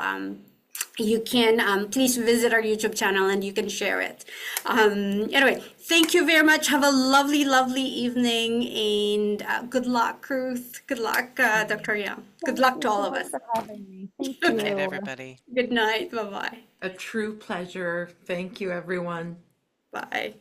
you can please visit our YouTube channel and you can share it. Anyway, thank you very much. Have a lovely, lovely evening, and good luck, Ruth. Good luck, Dr. Young. Good luck to all of us. For having me. Thank Good night, you. everybody. Good night. Bye-bye. A true pleasure. Thank you, everyone. Bye.